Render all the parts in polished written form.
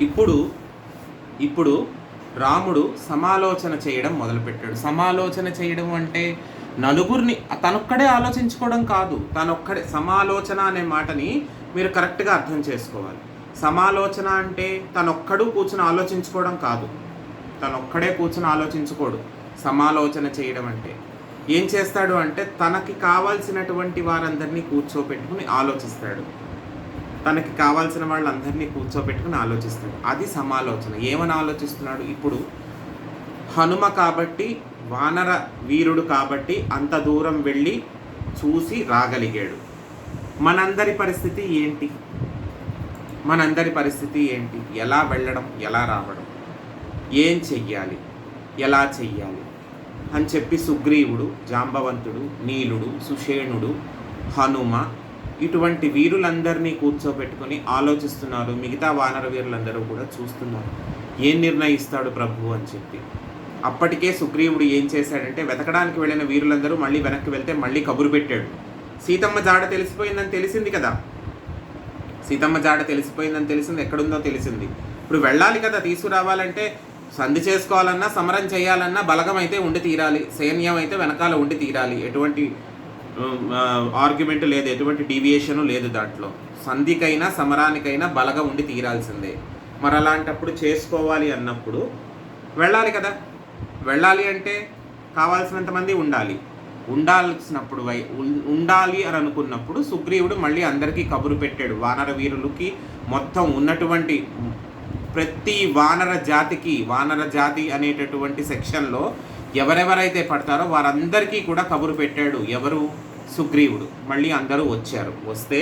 ఇప్పుడు ఇప్పుడు రాముడు సమాలోచన చేయడం మొదలుపెట్టాడు. సమాలోచన చేయడం అంటే నలుగురిని తనొక్కడే ఆలోచించుకోవడం కాదు. తనొక్కడే సమాలోచన అనే మాటని మీరు కరెక్ట్గా అర్థం చేసుకోవాలి. సమాలోచన అంటే తనొక్కడు కూర్చుని ఆలోచించుకోవడం కాదు. తనొక్కడే కూర్చుని ఆలోచించుకోడు. సమాలోచన చేయడం అంటే ఏం చేస్తాడు అంటే తనకి కావాల్సినటువంటి వారందరినీ కూర్చోపెట్టుకుని ఆలోచిస్తాడు. తనకి కావాల్సిన వాళ్ళందరినీ కూర్చోపెట్టుకుని ఆలోచిస్తాడు. అది సమాలోచన. ఏమని ఆలోచిస్తున్నాడు? ఇప్పుడు హనుమ కాబట్టి, వానర వీరుడు కాబట్టి అంత దూరం వెళ్ళి చూసి రాగలిగాడు. మనందరి పరిస్థితి ఏంటి? మనందరి పరిస్థితి ఏంటి? ఎలా వెళ్ళడం, ఎలా రావడం, ఏం చెయ్యాలి, ఎలా చెయ్యాలి అని చెప్పి సుగ్రీవుడు, జాంబవంతుడు, నీలుడు, సుషేణుడు, హనుమ ఇటువంటి వీరులందరినీ కూర్చోబెట్టుకొని ఆలోచిస్తున్నారు. మిగతా వానర వీరులందరూ కూడా చూస్తున్నారు ఏం నిర్ణయిస్తాడు ప్రభు అని చెప్పి. అప్పటికే సుగ్రీవుడు ఏం చేశాడంటే వెతకడానికి వెళ్ళిన వీరులందరూ మళ్ళీ వెనక్కి వెళ్తే మళ్ళీ కబురు పెట్టాడు. సీతమ్మ జాడ తెలిసిపోయిందని తెలిసింది కదా. సీతమ్మ జాడ తెలిసిపోయిందని తెలిసింది, ఎక్కడుందో తెలిసింది. ఇప్పుడు వెళ్ళాలి కదా, తీసుకురావాలంటే సంధి చేసుకోవాలన్నా సమరం చేయాలన్నా బలగం అయితే ఉండి తీరాలి, సైన్యం అయితే వెనకాల ఉండి తీరాలి. ఎటువంటి ఆర్గ్యుమెంట్ లేదు, ఎటువంటి డీవియేషను లేదు దాంట్లో. సంధికైనా సమరానికైనా బలగా ఉండి తీరాల్సిందే. మరి అలాంటప్పుడు చేసుకోవాలి అన్నప్పుడు వెళ్ళాలి కదా. వెళ్ళాలి అంటే కావాల్సినంత మంది ఉండాలి. ఉండాలి అని అనుకున్నప్పుడు సుగ్రీవుడు మళ్ళీ అందరికీ కబురు పెట్టాడు. వానర వీరులకి మొత్తం ఉన్నటువంటి ప్రతి వానర జాతి అనేటటువంటి సెక్షన్లో ఎవరెవరైతే పడతారో వారందరికీ కూడా కబురు పెట్టాడు. ఎవరు? సుగ్రీవుడు. మళ్ళీ అందరూ వచ్చారు. వస్తే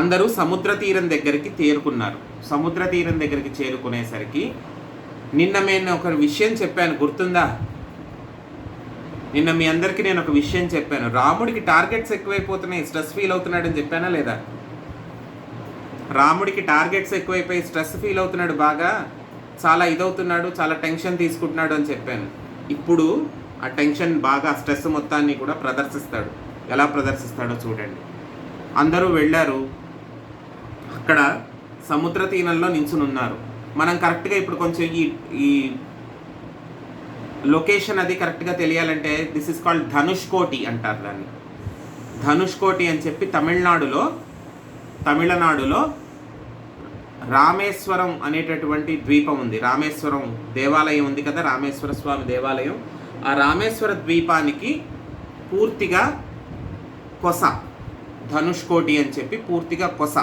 అందరూ సముద్ర తీరం దగ్గరికి చేరుకున్నారు. సముద్ర తీరం దగ్గరికి చేరుకునేసరికి నిన్న నేను ఒక విషయం చెప్పాను, గుర్తుందా? నిన్న మీ అందరికీ నేను ఒక విషయం చెప్పాను. రాముడికి టార్గెట్స్ ఎక్కువైపోతున్నాయి, స్ట్రెస్ ఫీల్ అవుతున్నాడని చెప్పానా లేదా? రాముడికి టార్గెట్స్ ఎక్కువైపోయి స్ట్రెస్ ఫీల్ అవుతున్నాడు, బాగా చాలా ఇదవుతున్నాడు, చాలా టెన్షన్ తీసుకుంటున్నాడు అని చెప్పాను. ఇప్పుడు ఆ టెన్షన్ బాగా స్ట్రెస్ మొత్తాన్ని కూడా ప్రదర్శిస్తాడు. ఎలా ప్రదర్శిస్తాడో చూడండి. అందరూ వెళ్ళారు, అక్కడ సముద్ర తీరంలో నించుని ఉన్నారు. మనం కరెక్ట్గా ఇప్పుడు కొంచెం ఈ లొకేషన్ అది కరెక్ట్గా తెలియాలంటే దిస్ ఇస్ కాల్డ్ ధనుష్కోటి అంటారు దాన్ని. ధనుష్కోటి అని చెప్పి తమిళనాడులో రామేశ్వరం అనేటటువంటి ద్వీపం ఉంది. రామేశ్వరం దేవాలయం ఉంది కదా, రామేశ్వర స్వామి దేవాలయం. ఆ రామేశ్వర ద్వీపానికి పూర్తిగా కొస, ధనుష్కోటి అని చెప్పి పూర్తిగా కొస.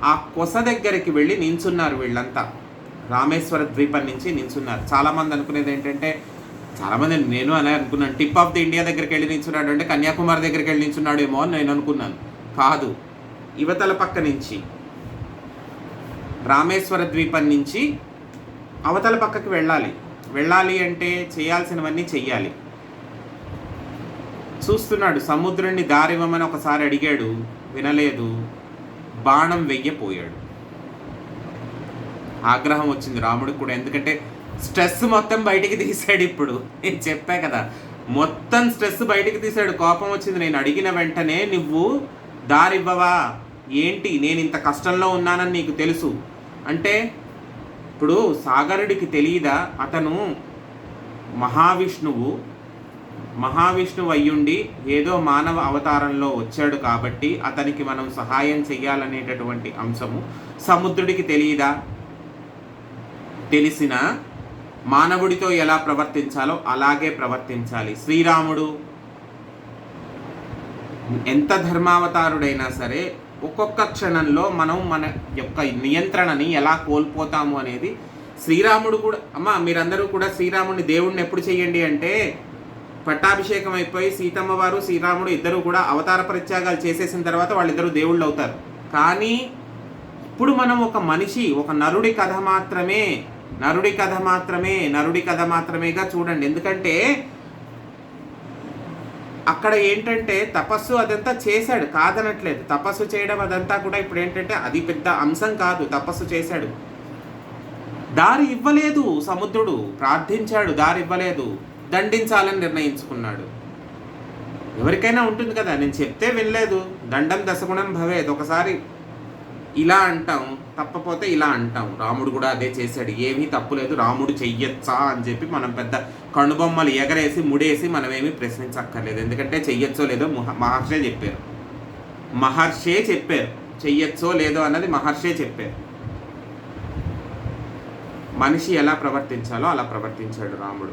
ఆ కొస దగ్గరికి వెళ్ళి నించున్నారు వీళ్ళంతా. రామేశ్వర ద్వీపం నుంచి నించున్నారు. చాలామంది అనుకునేది ఏంటంటే, చాలామంది, నేను అలా అనుకున్నాను, టిప్ ఆఫ్ ది ఇండియా దగ్గరికి వెళ్ళి నించున్నాడు అంటే కన్యాకుమారి దగ్గరికి వెళ్ళి నించున్నాడేమో అని నేను అనుకున్నాను. కాదు, ఇవతల పక్క నుంచి రామేశ్వర ద్వీపం నుంచి అవతల పక్కకి వెళ్ళాలి అంటే చేయాల్సినవన్నీ చెయ్యాలి. చూస్తున్నాడు, సముద్రుడిని దారివ్వమని ఒకసారి అడిగాడు, వినలేదు, బాణం వెయ్యపోయాడు. ఆగ్రహం వచ్చింది రాముడికి కూడా, ఎందుకంటే స్ట్రెస్ మొత్తం బయటికి తీశాడు. ఇప్పుడు నేను చెప్పా కదా, మొత్తం స్ట్రెస్ బయటికి తీశాడు. కోపం వచ్చింది. నేను అడిగిన వెంటనే నువ్వు దారివ్వవా ఏంటి? నేను ఇంత కష్టంలో ఉన్నానని నీకు తెలుసు అంటే, ఇప్పుడు సాగరుడికి తెలియదా అతను మహావిష్ణువు అయ్యుండి ఏదో మానవ అవతారంలో వచ్చాడు కాబట్టి అతనికి మనం సహాయం చెయ్యాలనేటటువంటి అంశము సముద్రుడికి తెలియదా? తెలిసిన మానవుడితో ఎలా ప్రవర్తించాలో అలాగే ప్రవర్తించాలి. శ్రీరాముడు ఎంత ధర్మావతారుడైనా సరే ఒక్కొక్క క్షణంలో మనం మన యొక్క నియంత్రణని ఎలా కోల్పోతాము అనేది శ్రీరాముడు కూడా. మీరందరూ కూడా శ్రీరాముడిని దేవుడిని ఎప్పుడు చెయ్యండి అంటే, పట్టాభిషేకం అయిపోయి సీతమ్మ వారు శ్రీరాముడు ఇద్దరు కూడా అవతార పరిత్యాగాలు చేసేసిన తర్వాత వాళ్ళిద్దరూ దేవుళ్ళు అవుతారు. కానీ ఇప్పుడు మనం ఒక నరుడి కథ మాత్రమేగా చూడండి. ఎందుకంటే అక్కడ ఏంటంటే తపస్సు అదంతా చేశాడు, కాదనట్లేదు. తపస్సు చేయడం అదంతా కూడా ఇప్పుడు ఏంటంటే అది పెద్ద అంశం కాదు. తపస్సు చేశాడు, దారి ఇవ్వలేదు. సముద్రుడు ప్రార్థించాడు, దారి ఇవ్వలేదు. దండించాలని నిర్ణయించుకున్నాడు. ఎవరికైనా ఉంటుంది కదా, నేను చెప్తే వినలేదు, దండం దశగుణం భవేద్. ఒకసారి ఇలా అంటాం, తప్పపోతే ఇలా అంటాం. రాముడు కూడా అదే చేశాడు, ఏమీ తప్పులేదు, రాముడు చెయ్యొచ్చా అని చెప్పి మనం పెద్ద కనుబొమ్మలు ఎగరేసి ముడేసి మనమేమీ ప్రశ్నించక్కర్లేదు. ఎందుకంటే చెయ్యొచ్చో లేదో మహర్షే చెప్పారు. చెయ్యొచ్చో లేదో అన్నది మహర్షే చెప్పారు. మనిషి ఎలా ప్రవర్తించాలో అలా ప్రవర్తించాడు రాముడు.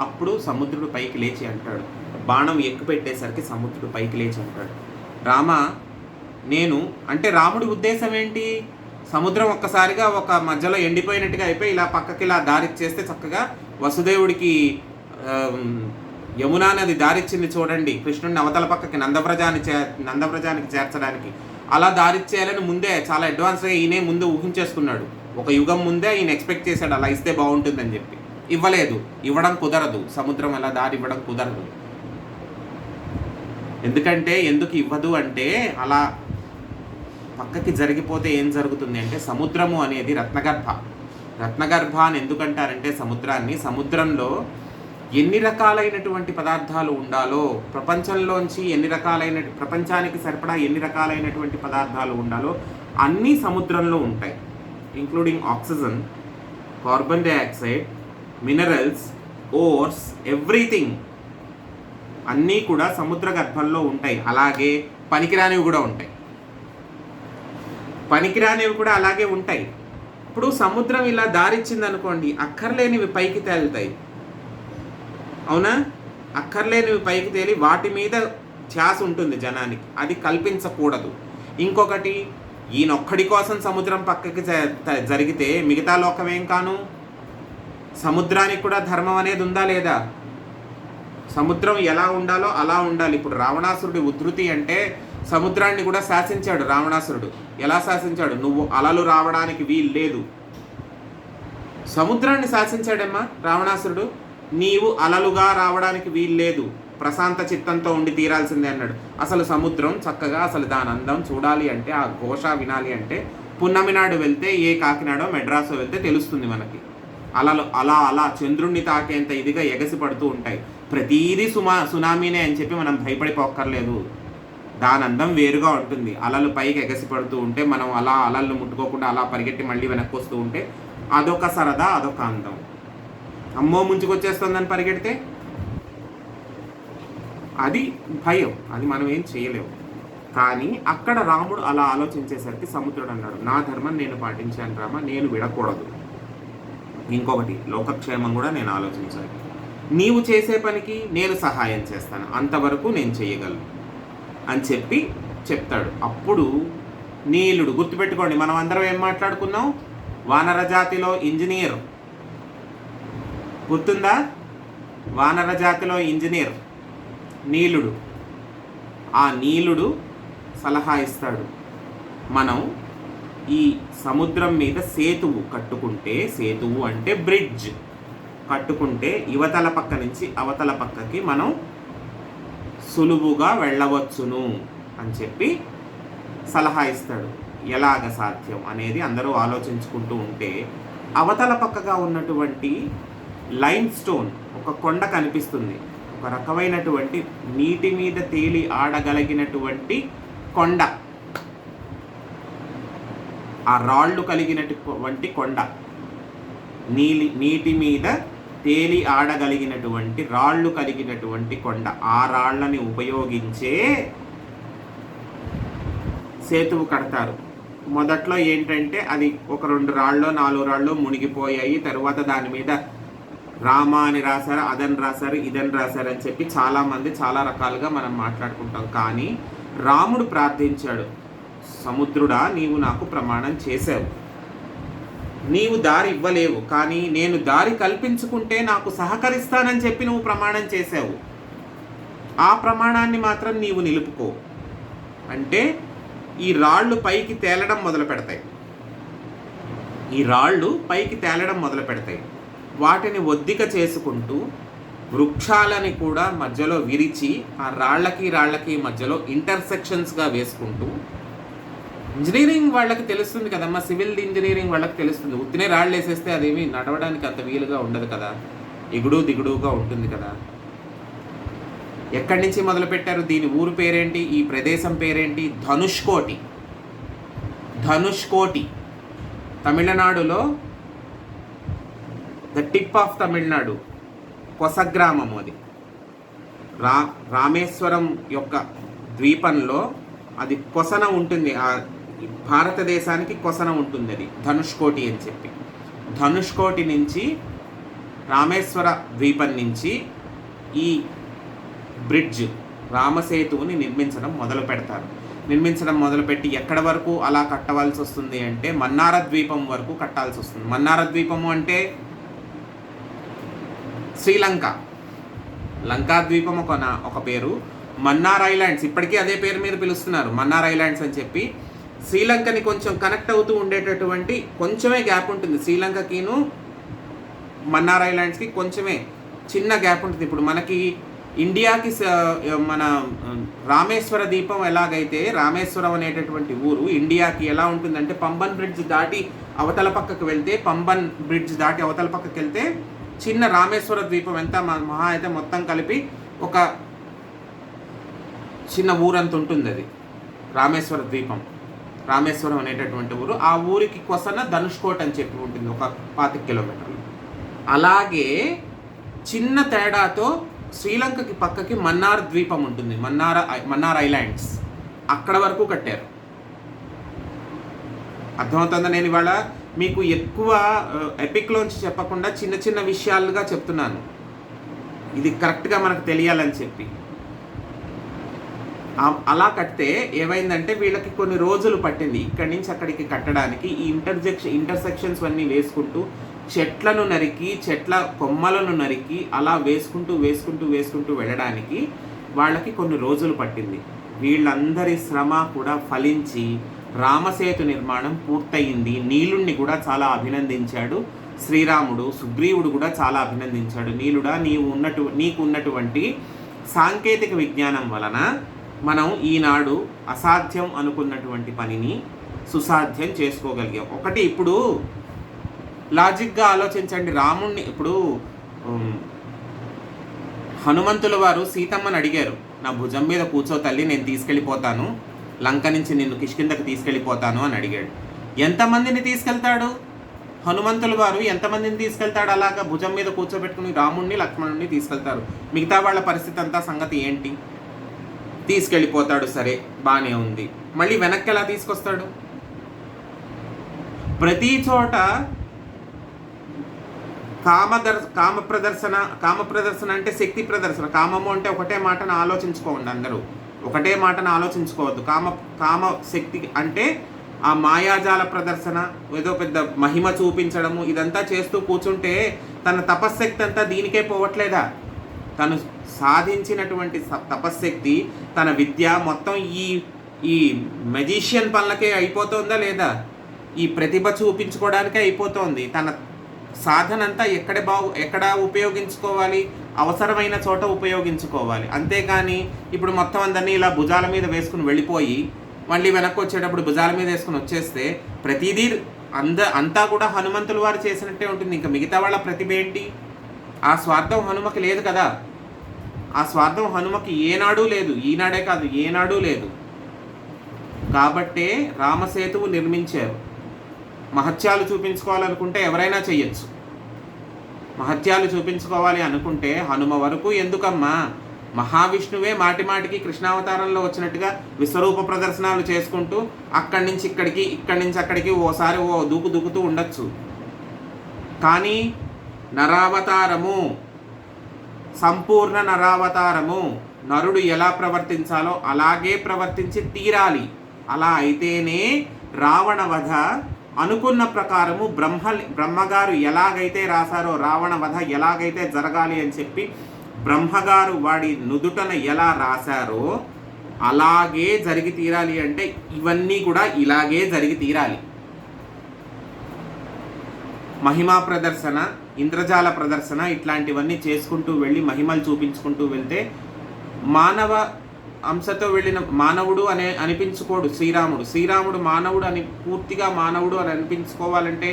అప్పుడు సముద్రుడు పైకి లేచి అంటాడు, బాణం ఎక్కుపెట్టేసరికి సముద్రుడు పైకి లేచి అంటాడు, రామ అంటే రాముడి ఉద్దేశం ఏంటి? సముద్రం ఒక్కసారిగా ఒక మధ్యలో ఎండిపోయినట్టుగా అయిపోయి ఇలా పక్కకి ఇలా దారిచ్చేస్తే చక్కగా వసుదేవుడికి యమునా నది దారిచ్చింది చూడండి, కృష్ణుడిని అవతల పక్కకి నందవ్రజానికి చేర్చడానికి. అలా దారిచ్చేయాలని ముందే చాలా అడ్వాన్స్గా ఈయనే ముందు ఊహించేసుకున్నాడు. ఒక యుగం ముందే ఈయన ఎక్స్పెక్ట్ చేశాడు అలా ఇస్తే బాగుంటుందని చెప్పి. ఇవ్వడం కుదరదు, సముద్రం అలా దారి ఇవ్వడం కుదరదు. ఎందుకు ఇవ్వదు అంటే అలా పక్కకి జరిగిపోతే ఏం జరుగుతుంది అంటే, సముద్రము అనేది రత్నగర్భ అని ఎందుకంటారంటే సముద్రంలో ఎన్ని రకాలైనటువంటి పదార్థాలు ఉండాలో, ప్రపంచానికి సరిపడా ఎన్ని రకాలైనటువంటి పదార్థాలు ఉండాలో అన్నీ సముద్రంలో ఉంటాయి. Including oxygen, carbon dioxide, minerals, ores, everything అన్నీ కూడా సముద్ర గర్భంలో ఉంటాయి. అలాగే పనికిరానివి కూడా అలాగే ఉంటాయి. ఇప్పుడు సముద్రం ఇలా దారిచ్చింది అనుకోండి, అక్కర్లేనివి పైకి తేలుతాయి, అవునా? అక్కర్లేనివి పైకి తేలి వాటి మీద ధ్యాస ఉంటుంది జనానికి, అది కల్పించకూడదు. ఇంకొకటి, ఈయనొక్కడి కోసం సముద్రం పక్కకి జరిగితే మిగతా లోకమేం కాను? సముద్రానికి కూడా ధర్మం అనేది ఉందా లేదా? సముద్రం ఎలా ఉండాలో అలా ఉండాలి. ఇప్పుడు రావణాసురుడి ఉద్ధృతి అంటే సముద్రాన్ని కూడా శాసించాడు రావణాసురుడు. ఎలా శాసించాడు? నువ్వు అలలు రావడానికి వీలు లేదు. సముద్రాన్ని శాసించాడమ్మా రావణాసురుడు. నీవు అలలుగా రావడానికి వీలు లేదు, ప్రశాంత చిత్తంతో ఉండి తీరాల్సిందే అన్నాడు. అసలు సముద్రం చక్కగా అసలు దాని అందం చూడాలి అంటే, ఆ ఘోష వినాలి అంటే పున్నమి నాడు వెళ్తే, ఏ కాకినాడో మెడ్రాసో వెళ్తే తెలుస్తుంది మనకి. అలలు అలా చంద్రుణ్ణి తాకేంత ఇదిగా ఎగసి పడుతూ ఉంటాయి. ప్రతీదీ సునామీనే అని చెప్పి మనం భయపడిపోక్కర్లేదు. దాని అందం వేరుగా ఉంటుంది. అలలు పైకి ఎగసి పడుతూ ఉంటే మనం అలా అలలను ముట్టుకోకుండా అలా పరిగెట్టి మళ్ళీ వెనక్కి వస్తూ ఉంటే అదొక సరదా, అదొక అందం. అమ్మో ముంచుకొచ్చేస్తుందని పరిగెడితే అది భయం, అది మనం ఏం చేయలేము. కానీ అక్కడ రాముడు అలా ఆలోచించేసరికి సముద్రుడు అన్నాడు, నా ధర్మం నేను పాటించాను రామ, నేను విడకూడదు. ఇంకొకటి, లోకక్షేమం కూడా నేను ఆలోచించాలి. నీవు చేసే పనికి నేను సహాయం చేస్తాను, అంతవరకు నేను చేయగలను అని చెప్తాడు. అప్పుడు నీలుడు, గుర్తుపెట్టుకోండి మనం అందరం ఏం మాట్లాడుకున్నాం? వానర జాతిలో ఇంజనీర్ గుర్తుందా? వానర జాతిలో ఇంజనీర్ నీలుడు. ఆ నీలుడు సలహా ఇస్తాడు, మనం ఈ సముద్రం మీద సేతువు కట్టుకుంటే, సేతువు అంటే బ్రిడ్జ్ కట్టుకుంటే యువతల పక్క నుంచి అవతల పక్కకి మనం సులువుగా వెళ్ళవచ్చును అని చెప్పి సలహా ఇస్తాడు. ఎలాగ సాధ్యం అనేది అందరూ ఆలోచించుకుంటూ ఉంటే, అవతల పక్కగా ఉన్నటువంటి లైమ్ స్టోన్, ఒక కొండ కనిపిస్తుంది. ఒక రకమైనటువంటి నీటి మీద తేలి ఆడగలిగినటువంటి కొండ, ఆ రాళ్ళు కలిగినటువంటి కొండ, నీటి మీద తేలి ఆడగలిగినటువంటి రాళ్ళు కలిగినటువంటి కొండ. ఆ రాళ్ళని ఉపయోగించే సేతువు కడతారు. మొదట్లో ఏంటంటే అది ఒక 2 రాళ్ళో 4 రాళ్ళు మునిగిపోయాయి. తరువాత దాని మీద రామ అని రాశారు, అదని రాశారు, ఇదని రాశారు అని చెప్పి చాలామంది చాలా రకాలుగా మనం మాట్లాడుకుంటాం. కానీ రాముడు ప్రార్థించాడు, సముద్రుడా నీవు నాకు ప్రమాణం చేశావు, నీవు దారి ఇవ్వలేవు, కానీ నేను దారి కల్పించుకుంటే నాకు సహకరిస్తానని చెప్పి నువ్వు ప్రమాణం చేశావు. ఆ ప్రమాణాన్ని మాత్రం నీవు నిలుపుకో అంటే ఈ రాళ్ళు పైకి తేలడం మొదలు పెడతాయి. వాటిని ఒద్దిక చేసుకుంటూ వృక్షాలని కూడా మధ్యలో విరిచి ఆ రాళ్ళకి మధ్యలో ఇంటర్సెక్షన్స్గా వేసుకుంటూ, ఇంజనీరింగ్ వాళ్ళకి తెలుస్తుంది కదమ్మా, సివిల్ ఇంజనీరింగ్ వాళ్ళకి తెలుస్తుంది. ఉత్తినే రాళ్ళు వేసేస్తే అదేమి నడవడానికి అంత వీలుగా ఉండదు కదా, ఎగుడు దిగుడుగా ఉంటుంది కదా. ఎక్కడి నుంచి మొదలు పెట్టారు? దీని ఊరు పేరేంటి? ఈ ప్రదేశం పేరేంటి? ధనుష్కోటి. ధనుష్కోటి, తమిళనాడులో ద టిప్ ఆఫ్ తమిళనాడు, కొసగ్రామం అది. రామేశ్వరం యొక్క ద్వీపంలో అది కొసన ఉంటుంది, భారతదేశానికి కొసన ఉంటుంది అది ధనుష్కోటి అని చెప్పి. ధనుష్కోటి నుంచి రామేశ్వర ద్వీపం నుంచి ఈ బ్రిడ్జ్ రామసేతువుని నిర్మించడం మొదలుపెట్టి ఎక్కడ వరకు అలా కట్టవలసి వస్తుంది అంటే మన్నార ద్వీపం వరకు కట్టాల్సి వస్తుంది. మన్నార ద్వీపము అంటే శ్రీలంక, లంకా ద్వీపం ఒక పేరు, మన్నార్ ఐలాండ్స్ ఇప్పటికీ అదే పేరు మీద పిలుస్తున్నారు, మన్నార్ ఐలాండ్స్ అని చెప్పి. శ్రీలంకని కొంచెం కనెక్ట్ అవుతూ ఉండేటటువంటి కొంచెమే గ్యాప్ ఉంటుంది, శ్రీలంకకిను మన్నార్ ఐలాండ్స్కి కొంచెమే చిన్న గ్యాప్ ఉంటుంది. ఇప్పుడు మనకి ఇండియాకి మన రామేశ్వర ద్వీపం ఎలాగైతే, రామేశ్వరం అనేటటువంటి ఊరు ఇండియాకి ఎలా ఉంటుందంటే, పంబన్ బ్రిడ్జ్ దాటి అవతల పక్కకు వెళ్తే చిన్న రామేశ్వర ద్వీపం ఎంత మహా అయితే మొత్తం కలిపి ఒక చిన్న ఊరంత ఉంటుంది అది రామేశ్వర ద్వీపం. రామేశ్వరం అనేటటువంటి ఊరు, ఆ ఊరికి కొసన ధనుష్కోట్ అని చెప్పి ఉంటుంది, ఒక 25 కిలోమీటర్లు. అలాగే చిన్న తేడాతో శ్రీలంకకి పక్కకి మన్నార్ ద్వీపం ఉంటుంది, మన్నార్ ఐలాండ్స్, అక్కడ వరకు కట్టారు. అర్థమవుతుందా? నేను ఇవాళ మీకు ఎక్కువ ఎపిక్లోంచి చెప్పకుండా చిన్న చిన్న విషయాలుగా చెప్తున్నాను, ఇది కరెక్ట్గా మనకు తెలియాలని చెప్పి. అలా కడితే ఏమైందంటే వీళ్ళకి కొన్ని రోజులు పట్టింది ఇక్కడి నుంచి అక్కడికి కట్టడానికి. ఈ ఇంటర్సెక్షన్స్ అన్నీ వేసుకుంటూ, చెట్లను నరికి, చెట్ల కొమ్మలను నరికి అలా వేసుకుంటూ వెళ్ళడానికి వాళ్ళకి కొన్ని రోజులు పట్టింది. వీళ్ళందరి శ్రమ కూడా ఫలించి రామసేతు నిర్మాణం పూర్తయింది. నీలుణ్ణి కూడా చాలా అభినందించాడు శ్రీరాముడు, సుగ్రీవుడు కూడా చాలా అభినందించాడు. నీలుడా, నీకు ఉన్నటువంటి సాంకేతిక విజ్ఞానం వలన మనం ఈనాడు అసాధ్యం అనుకున్నటువంటి పనిని సుసాధ్యం చేసుకోగలిగాం. ఒకటి, ఇప్పుడు లాజిక్గా ఆలోచించండి. రాముణ్ణి ఇప్పుడు హనుమంతుల వారు సీతమ్మని అడిగారు, నా భుజం మీద కూర్చో తల్లి, నేను తీసుకెళ్ళిపోతాను, లంక నుంచి నిన్ను కిష్కిందకు తీసుకెళ్ళిపోతాను అని అడిగాడు. ఎంతమందిని తీసుకెళ్తాడు హనుమంతుల వారు? ఎంతమందిని తీసుకెళ్తాడు? అలాగా భుజం మీద కూర్చోబెట్టుకుని రాముణ్ణి లక్ష్మణుణ్ణి తీసుకెళ్తారు. మిగతా వాళ్ళ పరిస్థితి అంతా సంగతి ఏంటి? తీసుకెళ్ళిపోతాడు, సరే బాగానే ఉంది. మళ్ళీ వెనక్కి ఎలా తీసుకొస్తాడు? ప్రతి చోట కామ ప్రదర్శన అంటే శక్తి ప్రదర్శన. కామము అంటే ఒకటే మాటను ఆలోచించుకోండి, అందరూ ఒకటే మాటను ఆలోచించుకోవద్దు. కామ శక్తి అంటే ఆ మాయాజాల ప్రదర్శన, ఏదో పెద్ద మహిమ చూపించడము, ఇదంతా చేస్తూ కూర్చుంటే తన తపశ్శక్తి అంతా దీనికే పోవట్లేదా? తను సాధించినటువంటి తపశ్శక్తి, తన విద్య మొత్తం ఈ మెజిషియన్ పనులకే అయిపోతుందా లేదా? ఈ ప్రతిభ చూపించుకోవడానికే అయిపోతుంది. తన సాధన అంతా ఎక్కడ ఉపయోగించుకోవాలి? అవసరమైన చోట ఉపయోగించుకోవాలి. అంతేకాని ఇప్పుడు మొత్తం అందరినీ ఇలా భుజాల మీద వేసుకుని వెళ్ళిపోయి మళ్ళీ వెనక్కి వచ్చేటప్పుడు భుజాల మీద వేసుకుని వచ్చేస్తే ప్రతిదీ అంతా కూడా హనుమంతుల వారు చేసినట్టే ఉంటుంది. ఇంకా మిగతా వాళ్ళ ప్రతిభ ఏంటి? ఆ స్వార్థం హనుమకి లేదు కదా. ఆ స్వార్థం హనుమకి ఏనాడూ లేదు, ఈనాడే కాదు ఏనాడూ లేదు. కాబట్టే రామసేతువు నిర్మించారు. మహత్యాలు చూపించుకోవాలనుకుంటే ఎవరైనా చెయ్యొచ్చు. మహత్యాలు చూపించుకోవాలి అనుకుంటే హనుమ వరకు ఎందుకమ్మా? మహావిష్ణువే మాటిమాటికి కృష్ణావతారంలో వచ్చినట్టుగా విశ్వరూప ప్రదర్శనలు చేసుకుంటూ అక్కడి నుంచి అక్కడికి ఓసారి దూకుతూ ఉండొచ్చు. కానీ నరావతారము, సంపూర్ణ నరావతారము, నరుడు ఎలా ప్రవర్తించాలో అలాగే ప్రవర్తించి తీరాలి. అలా అయితేనే రావణ వధ అనుకున్న ప్రకారము బ్రహ్మగారు ఎలాగైతే రాశారో, రావణ వధ ఎలాగైతే జరగాలి అని చెప్పి బ్రహ్మగారు వాడి నుదుటన ఎలా రాశారో అలాగే జరిగి తీరాలి. అంటే ఇవన్నీ కూడా ఇలాగే జరిగి తీరాలి. మహిమా ప్రదర్శన, ఇంద్రజాల ప్రదర్శన, ఇట్లాంటివన్నీ చేసుకుంటూ వెళ్ళి మహిమలు చూపించుకుంటూ వెళ్తే మానవ అంశతో వెళ్ళిన మానవుడు అనిపించుకోడు శ్రీరాముడు మానవుడు అని, పూర్తిగా మానవుడు అని అనిపించుకోవాలంటే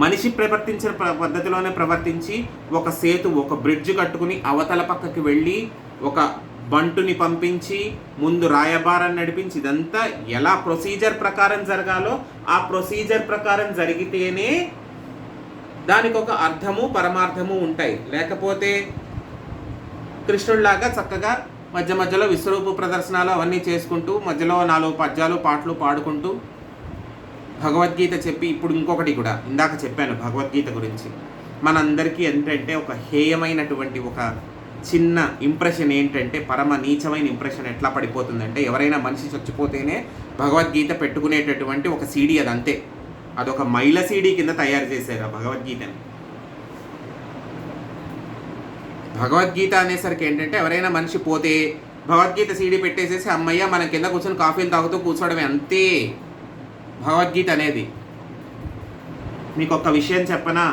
మనిషి ప్రవర్తించిన పద్ధతిలోనే ప్రవర్తించి ఒక సేతు, ఒక బ్రిడ్జ్ కట్టుకుని అవతల పక్కకి వెళ్ళి ఒక బంటుని పంపించి ముందు రాయబారాన్ని నడిపించి ఇదంతా ఎలా ప్రొసీజర్ ప్రకారం జరగాలో ఆ ప్రొసీజర్ ప్రకారం జరిగితేనే దానికి ఒక అర్థము పరమార్థము ఉంటాయి. లేకపోతే కృష్ణుడిలాగా చక్కగా మధ్య మధ్యలో విశ్వరూప ప్రదర్శనలు అవన్నీ చేసుకుంటూ మధ్యలో 4 పద్యాలు పాటలు పాడుకుంటూ భగవద్గీత చెప్పి, ఇప్పుడు ఇంకొకటి కూడా ఇందాక చెప్పాను భగవద్గీత గురించి, మనందరికీ ఏంటంటే ఒక హేయమైనటువంటి ఒక చిన్న ఇంప్రెషన్ ఏంటంటే, పరమ నీచమైన ఇంప్రెషన్ ఎట్లా పడిపోతుందంటే, ఎవరైనా మనిషి చచ్చిపోతేనే భగవద్గీత పెట్టుకునేటటువంటి ఒక సీడీ, అది అంతే, అదొక మైల సీడీ కింద తయారు చేశారు ఆ భగవద్గీతని. భగవద్గీత అనేసరికి ఏంటంటే ఎవరైనా మనిషి పోతే భగవద్గీత సీడీ పెట్టేసేసి అమ్మయ్య మన కింద కూర్చొని కాఫీలు తాగుతూ కూర్చోవడమే, అంతే భగవద్గీత అనేది. మీకు ఒక విషయం చెప్పనా,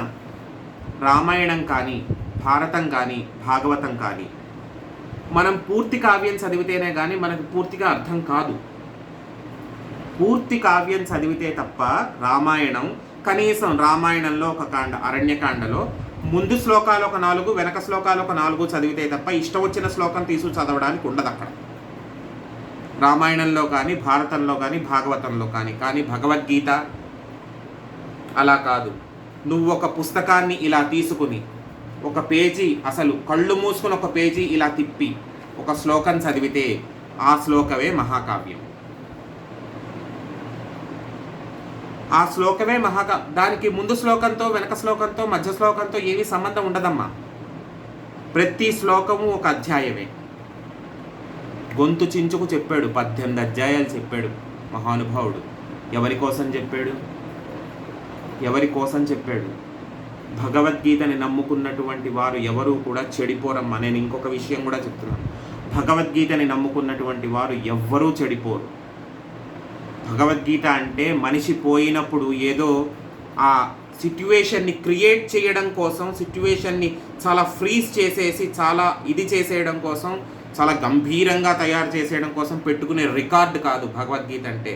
రామాయణం కానీ భారతం కానీ భాగవతం కానీ మనం పూర్తి కావ్యం చదివితేనే కానీ మనకు పూర్తిగా అర్థం కాదు. పూర్తి కావ్యం చదివితే తప్ప రామాయణం, కనీసం రామాయణంలో ఒక కాండ అరణ్యకాండలో ముందు శ్లోకాలు ఒక 4 వెనక శ్లోకాలు ఒక 4 చదివితే తప్ప ఇష్టం వచ్చిన శ్లోకం తీసు చదవడానికి ఉండదు అక్కడ, రామాయణంలో కానీ భారతంలో కానీ భాగవతంలో కానీ. కానీ భగవద్గీత అలా కాదు. నువ్వు ఒక పుస్తకాన్ని ఇలా తీసుకుని ఒక పేజీ, అసలు కళ్ళు మూసుకుని ఒక పేజీ ఇలా తిప్పి ఒక శ్లోకం చదివితే ఆ శ్లోకమే మహాకావ్యం. ఆ శ్లోకమే దానికి ముందు శ్లోకంతో వెనక శ్లోకంతో మధ్య శ్లోకంతో ఏమీ సంబంధం ఉండదమ్మా. ప్రతి శ్లోకము ఒక అధ్యాయమే. గొంతు చించుకు చెప్పాడు, 18 అధ్యాయాలు చెప్పాడు మహానుభావుడు. ఎవరి కోసం చెప్పాడు? ఎవరి కోసం చెప్పాడు? భగవద్గీతని నమ్ముకున్నటువంటి వారు ఎవరూ కూడా చెడిపోరమ్మా. నేను ఇంకొక విషయం కూడా చెప్తున్నాను, భగవద్గీతని నమ్ముకున్నటువంటి వారు ఎవ్వరూ చెడిపోరు. భగవద్గీత అంటే మనిషి పోయినప్పుడు ఏదో ఆ సిట్యువేషన్ని క్రియేట్ చేయడం కోసం, సిట్యువేషన్ని చాలా ఫ్రీజ్ చేసేసి చాలా ఇది చేసేయడం కోసం, చాలా గంభీరంగా తయారు చేసేయడం కోసం పెట్టుకునే రికార్డు కాదు భగవద్గీత అంటే.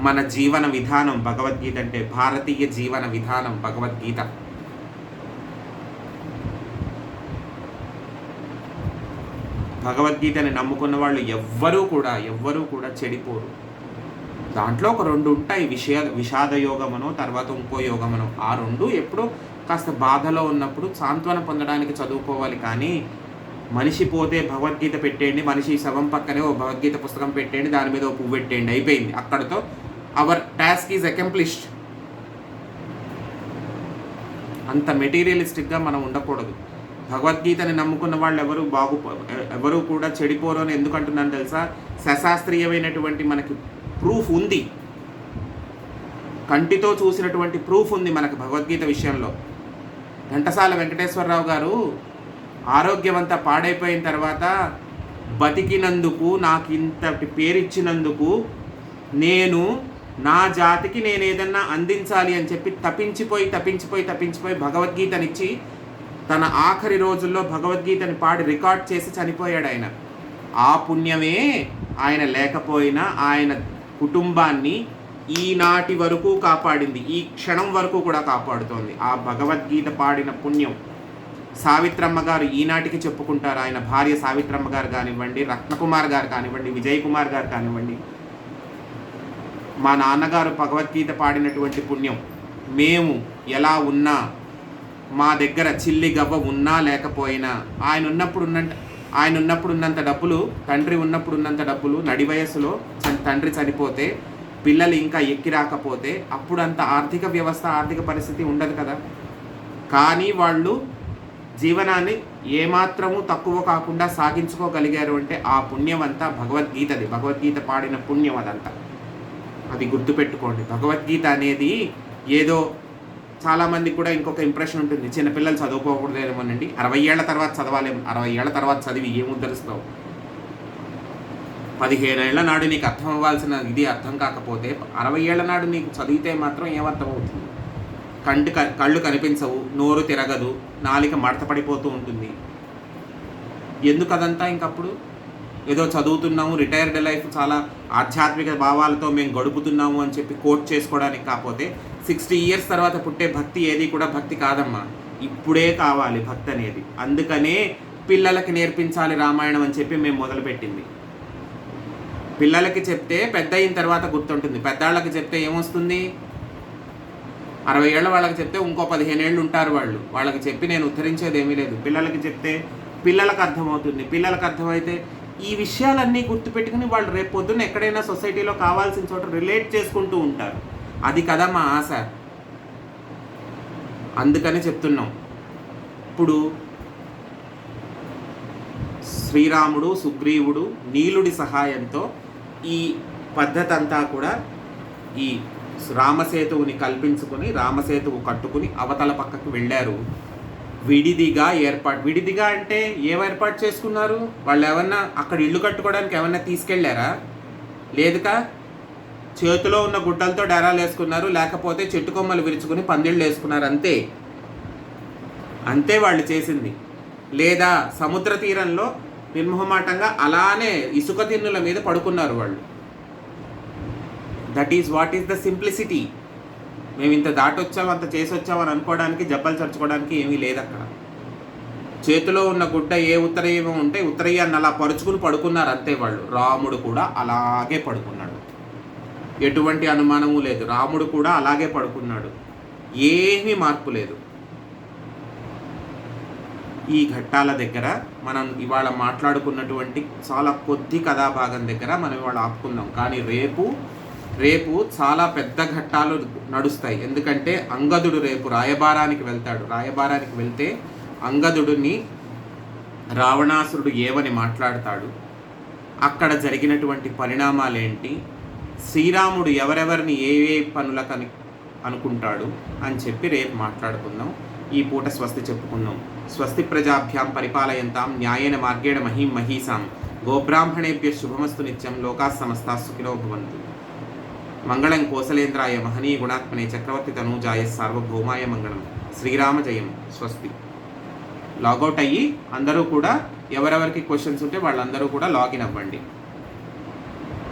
మన జీవన విధానం భగవద్గీత అంటే, భారతీయ జీవన విధానం భగవద్గీత. భగవద్గీతని నమ్ముకున్న వాళ్ళు ఎవ్వరూ కూడా చెడిపోరు. దాంట్లో ఒక 2 ఉంటాయి, విషాద యోగమనో తర్వాత ఇంకో యోగమనో. ఆ 2 ఎప్పుడో కాస్త బాధలో ఉన్నప్పుడు సాంత్వన పొందడానికి చదువుకోవాలి. కానీ మనిషి పోతే భగవద్గీత పెట్టేయండి, మనిషి శవం పక్కనే ఓ భగవద్గీత పుస్తకం పెట్టేయండి, దాని మీద ఓ పువ్వు పెట్టేయండి, అయిపోయింది, అక్కడితో అవర్ టాస్క్ ఈజ్ అకంప్లిష్డ్. అంత మెటీరియలిస్టిక్గా మనం ఉండకూడదు. భగవద్గీతని నమ్ముకున్న వాళ్ళు ఎవరు కూడా చెడిపోరు అని ఎందుకంటున్నాను తెలుసా? సశాస్త్రీయమైనటువంటి మనకి ప్రూఫ్ ఉంది, కంటితో చూసినటువంటి ప్రూఫ్ ఉంది మనకు భగవద్గీత విషయంలో. ఘంటసాల వెంకటేశ్వరరావు గారు ఆరోగ్యమంతా పాడైపోయిన తర్వాత, బతికినందుకు నాకు ఇంతటి పేరిచ్చినందుకు నేను నా జాతికి నేను ఏదన్నా అందించాలి అని చెప్పి తప్పించిపోయి భగవద్గీతనిచ్చి తన ఆఖరి రోజుల్లో భగవద్గీతని పాడి రికార్డ్ చేసి చనిపోయాడు ఆయన. ఆ పుణ్యమే ఆయన లేకపోయినా ఆయన కుటుంబాన్ని ఈనాటి వరకు కాపాడింది, ఈ క్షణం వరకు కూడా కాపాడుతోంది ఆ భగవద్గీత పాడిన పుణ్యం. సావిత్రమ్మ గారు ఈనాటికి చెప్పుకుంటారు. ఆయన భార్య సావిత్రమ్మ గారు కానివ్వండి, రత్నకుమార్ గారు కానివ్వండి, విజయ్ కుమార్ గారు కానివ్వండి, మా నాన్నగారు భగవద్గీత పాడినటువంటి పుణ్యం. మేము ఎలా ఉన్నా, మా దగ్గర చిల్లి గవ్వ ఉన్నా లేకపోయినా, ఆయన ఉన్నప్పుడు ఉన్నంత డబ్బులు, తండ్రి ఉన్నప్పుడు ఉన్నంత డబ్బులు, నడి వయస్సులో తండ్రి చనిపోతే పిల్లలు ఇంకా ఎక్కి రాకపోతే అప్పుడు అంత ఆర్థిక వ్యవస్థ, ఆర్థిక పరిస్థితి ఉండదు కదా. కానీ వాళ్ళు జీవనాన్ని ఏమాత్రము తక్కువ కాకుండా సాగించుకోగలిగారు అంటే ఆ పుణ్యం అంతా భగవద్గీతది, భగవద్గీత పాడిన పుణ్యం అదంతా. అది గుర్తుపెట్టుకోండి. భగవద్గీత అనేది ఏదో చాలామందికి కూడా ఇంకొక ఇంప్రెషన్ ఉంటుంది, చిన్నపిల్లలు చదువుకోకూడదేమోనండి, 60 ఏళ్ల తర్వాత చదవాలేము. 60 ఏళ్ల తర్వాత చదివి ఏముద్ధరిస్తావు? 15 ఏళ్ల నాడు నీకు అర్థం అవ్వాల్సిన ఇది అర్థం కాకపోతే 60 ఏళ్ల నాడు నీకు చదివితే మాత్రం ఏమర్థం అవుతుంది? కళ్ళు కనిపించవు, నోరు తిరగదు, నాలిక మడత పడిపోతూ ఉంటుంది. ఎందుకు అదంతా? ఇంకప్పుడు ఏదో చదువుతున్నాము, రిటైర్డ్ లైఫ్ చాలా ఆధ్యాత్మిక భావాలతో మేము గడుపుతున్నాము అని చెప్పి కోట్ చేసుకోవడానికి కాకపోతే 60 ఇయర్స్ తర్వాత పుట్టే భక్తి ఏది కూడా భక్తి కాదమ్మా. ఇప్పుడే కావాలి భక్తి అనేది. అందుకనే పిల్లలకి నేర్పించాలి రామాయణం అని చెప్పి మేము మొదలుపెట్టింది. పిల్లలకి చెప్తే పెద్ద అయిన తర్వాత గుర్తుంటుంది, పెద్దాళ్ళకి చెప్తే ఏమొస్తుంది? 60 ఏళ్ళ వాళ్ళకి చెప్తే ఇంకో 15 ఏళ్ళు ఉంటారు వాళ్ళు. వాళ్ళకి చెప్పి నేను ఉద్ధరించేది ఏమీ లేదు. పిల్లలకి చెప్తే పిల్లలకు అర్థమవుతుంది. పిల్లలకు అర్థమైతే ఈ విషయాలన్నీ గుర్తుపెట్టుకుని వాళ్ళు రేపు పొద్దున్న ఎక్కడైనా సొసైటీలో కావాల్సిన చోట రిలేట్ చేసుకుంటూ ఉంటారు. అది కదా మా ఆశ. అందుకని చెప్తున్నాం. ఇప్పుడు శ్రీరాముడు, సుగ్రీవుడు, నీలుడి సహాయంతో ఈ పద్ధతి అంతా కూడా ఈ రామసేతువుని కల్పించుకొని రామసేతువు కట్టుకుని అవతల పక్కకు వెళ్ళారు. విడిదిగా విడిదిగా అంటే ఏం ఏర్పాటు చేసుకున్నారు? వాళ్ళు ఏమన్నా అక్కడ ఇల్లు కట్టుకోవడానికి ఏమన్నా తీసుకెళ్లారా? లేదుగా. చేతిలో ఉన్న గుడ్డలతో డేరాలు వేసుకున్నారు, లేకపోతే చెట్టు కొమ్మలు విరుచుకుని పందిళ్ళు వేసుకున్నారు. అంతే అంతే వాళ్ళు చేసింది. లేదా సముద్ర తీరంలో నిర్మోహమాటంగా అలానే ఇసుక తిన్నుల మీద పడుకున్నారు వాళ్ళు. That is what is the simplicity. మేము ఇంత దాటొచ్చాం, అంత చేసి వచ్చామని అనుకోవడానికి, జబ్బలు చర్చుకోవడానికి ఏమీ లేదు అక్కడ. చేతిలో ఉన్న గుడ్డ ఏ ఉత్తరీయం ఉంటే ఉత్తరీయాన్ని అలా పరుచుకుని పడుకున్నారు అంతే వాళ్ళు. రాముడు కూడా అలాగే పడుకున్నాడు, ఎటువంటి అనుమానము లేదు. రాముడు కూడా అలాగే పడుకున్నాడు, ఏమీ మార్పు లేదు. ఈ ఘట్టాల దగ్గర మనం ఇవాళ మాట్లాడుకున్నటువంటి చాలా కొద్ది కథాభాగం దగ్గర మనం ఇవాళ ఆపుకుందాం. కానీ రేపు చాలా పెద్ద ఘట్టాలు నడుస్తాయి. ఎందుకంటే అంగదుడు రేపు రాయబారానికి వెళ్తాడు. రాయబారానికి వెళ్తే అంగదుడిని రావణాసురుడు ఏమని మాట్లాడతాడు, అక్కడ జరిగినటువంటి పరిణామాలేంటి, శ్రీరాముడు ఎవరెవరిని ఏ పనులకు అనుకుంటాడు అని చెప్పి రేపు మాట్లాడుకుందాం. ఈ పూట స్వస్తి చెప్పుకుందాం. స్వస్తి ప్రజాభ్యాం పరిపాలయంతాం న్యాయేన మార్గేణ మహీం మహీసాం గోబ్రాహ్మణేభ్య శుభమస్తు నిత్యం లోకాః సమస్తాః సుఖినో భవంతు. మంగళం కోసలేంద్రాయ మహనీయ గుణాత్మనే చక్రవర్తి తనూజాయ సార్వభౌమాయ మంగళం. శ్రీరామ జయం. స్వస్తి. లాగౌట్ అయ్యి అందరూ కూడా ఎవరెవరికి క్వశ్చన్స్ ఉంటే వాళ్ళందరూ కూడా లాగిన్ అవ్వండి.